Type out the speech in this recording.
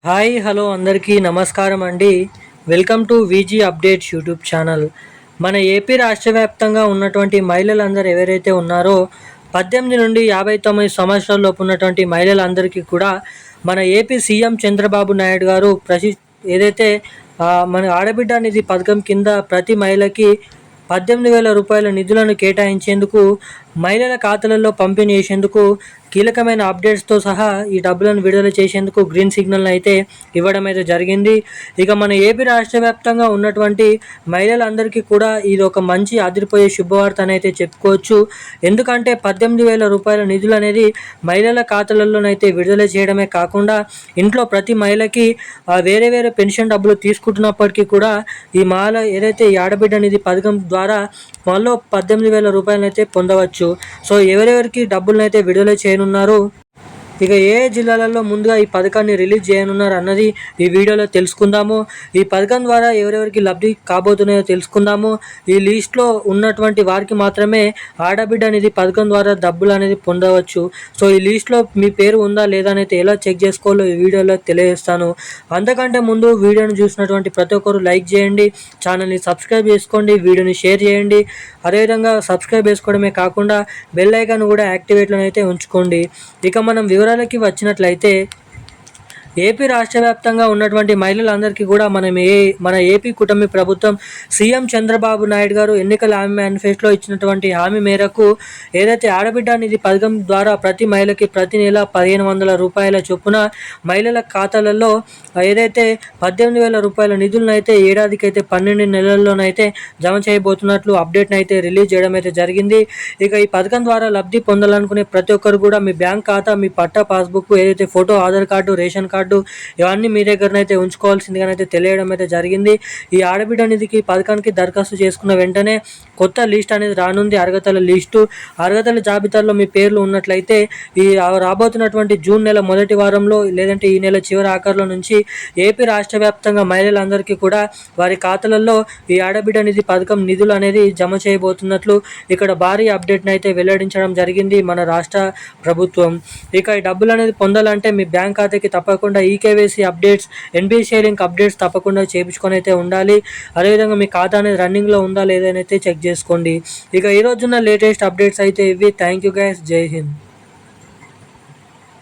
Hi hello అందరికీ నమస్కారం అండి. Welcome to VG updates YouTube channel. మన ఏపీ రాష్ట్ర వ్యాప్తంగా ఉన్నటువంటి మహిళలందరూ ఎవరైతే ఉన్నారో 18 నుండి 59 సంవత్సరాల లోపు ఉన్నటువంటి మహిళలందరికీ కూడా మన ఏపీ సీఎం చంద్రబాబు నాయుడు గారు ఏదైతే మన ఆడబిడ్డ నిధి పథకం కింద ప్రతి మహిళకి 18,000 రూపాయల నిధులను కేటాయించేందుకు మహిళల ఖాతాలలో పంపిణీ చేసేందుకు కీలకమైన అప్డేట్స్తో సహా ఈ డబ్బులను విడుదల చేసేందుకు గ్రీన్ సిగ్నల్ అయితే ఇవ్వడం అయితే జరిగింది. ఇక మన ఏపీ రాష్ట్ర వ్యాప్తంగా ఉన్నటువంటి మహిళలందరికీ కూడా ఇది ఒక మంచి అదిరిపోయే శుభవార్త అని అయితే చెప్పుకోవచ్చు. ఎందుకంటే 18,000 రూపాయల నిధులు అనేది మహిళల ఖాతాలలోనైతే విడుదల చేయడమే కాకుండా ఇంట్లో ప్రతి మహిళకి వేరే వేరే పెన్షన్ డబ్బులు తీసుకుంటున్నప్పటికీ కూడా ఈ మహిళ ఏదైతే ఈ ఆడబిడ్డ నిధి పథకం ద్వారా మళ్ళీ 18,000 రూపాయలను అయితే పొందవచ్చు. సో ఎవరెవరికి డబ్బులను అయితే విడుదల చేయనున్నారు, ఇక ఏ జిల్లాలలో ముందుగా ఈ పథకాన్ని రిలీజ్ చేయనున్నారు అన్నది ఈ వీడియోలో తెలుసుకుందాము. ఈ పథకం ద్వారా ఎవరెవరికి లబ్ధి కాబోతున్నాయో తెలుసుకుందాము. ఈ లిస్ట్లో ఉన్నటువంటి వారికి మాత్రమే ఆడబిడ్డ అనేది పథకం ద్వారా డబ్బులు అనేది పొందవచ్చు. సో ఈ లిస్ట్లో మీ పేరు ఉందా లేదా అనేది ఎలా చెక్ చేసుకోవాలో ఈ వీడియోలో తెలియజేస్తాను. అంతకంటే ముందు వీడియోని చూసినటువంటి ప్రతి ఒక్కరు లైక్ చేయండి, ఛానల్ని సబ్స్క్రైబ్ చేసుకోండి, వీడియోని షేర్ చేయండి. అదేవిధంగా సబ్స్క్రైబ్ చేసుకోవడమే కాకుండా బెల్ ఐకాన్ కూడా యాక్టివేట్లో అయితే ఉంచుకోండి. ఇక మనం వివరాలకి వచ్చినట్లయితే ఏపీ రాష్ట్ర వ్యాప్తంగా ఉన్నటువంటి మహిళలందరికీ కూడా మన ఏపీ కూటమి ప్రభుత్వం సీఎం చంద్రబాబు నాయుడు గారు ఎన్నికల హామీ మేనిఫెస్టోలో ఇచ్చినటువంటి హామీ మేరకు ఏదైతే ఆడబిడ్డ నిధి పథకం ద్వారా ప్రతి మహిళకి ప్రతి నెల 1,500 రూపాయల చొప్పున మహిళల ఖాతాలలో ఏదైతే 18,000 రూపాయల నిధులను అయితే ఏడాదికైతే 12 నెలల్లోనైతే జమ చేయబోతున్నట్లు అప్డేట్ని అయితే రిలీజ్ చేయడం అయితే జరిగింది. ఇక ఈ పథకం ద్వారా లబ్ధి పొందాలనుకునే ప్రతి ఒక్కరు కూడా మీ బ్యాంక్ ఖాతా, మీ పట్టా పాస్బుక్, ఏదైతే photo, Aadhaar card, ration card ఇవన్నీ మీ దగ్గరనైతే ఉంచుకోవాల్సిందిగానైతే తెలియడం అయితే జరిగింది. ఈ ఆడబిడ్డ నిధికి పథకానికి దరఖాస్తు చేసుకున్న వెంటనే కొత్త లిస్ట్ అనేది రానుంది. అర్హతల జాబితాలో మీ పేర్లు ఉన్నట్లయితే ఈ రాబోతున్నటువంటి జూన్ నెల మొదటి వారంలో లేదంటే ఈ నెల చివరి ఆఖరిలో నుంచి ఏపీ రాష్ట్ర వ్యాప్తంగా మహిళలందరికీ కూడా వారి ఖాతాలలో ఈ ఆడబిడ్డ నిధి పథకం నిధులు అనేది జమ చేయబోతున్నట్లు ఇక్కడ భారీ అప్డేట్ని అయితే వెల్లడించడం జరిగింది మన రాష్ట్ర ప్రభుత్వం. ఇక ఈ డబ్బులు అనేది పొందాలంటే మీ బ్యాంక్ ఖాతాకి తప్పకుండా ఈకేవైసీ అప్డేట్స్, ఎన్బిసిఐ లింక్ అప్డేట్స్ తప్పకుండా చేయించుకొని అయితే ఉండాలి. అదేవిధంగా మీ ఖాతా అనేది రన్నింగ్లో ఉందా లేదనైతే చెక్ చేసుకోండి. ఇక ఈ రోజున్న లేటెస్ట్ అప్డేట్స్ అయితే ఇవి. థ్యాంక్ యూ గైస్, జై హింద్.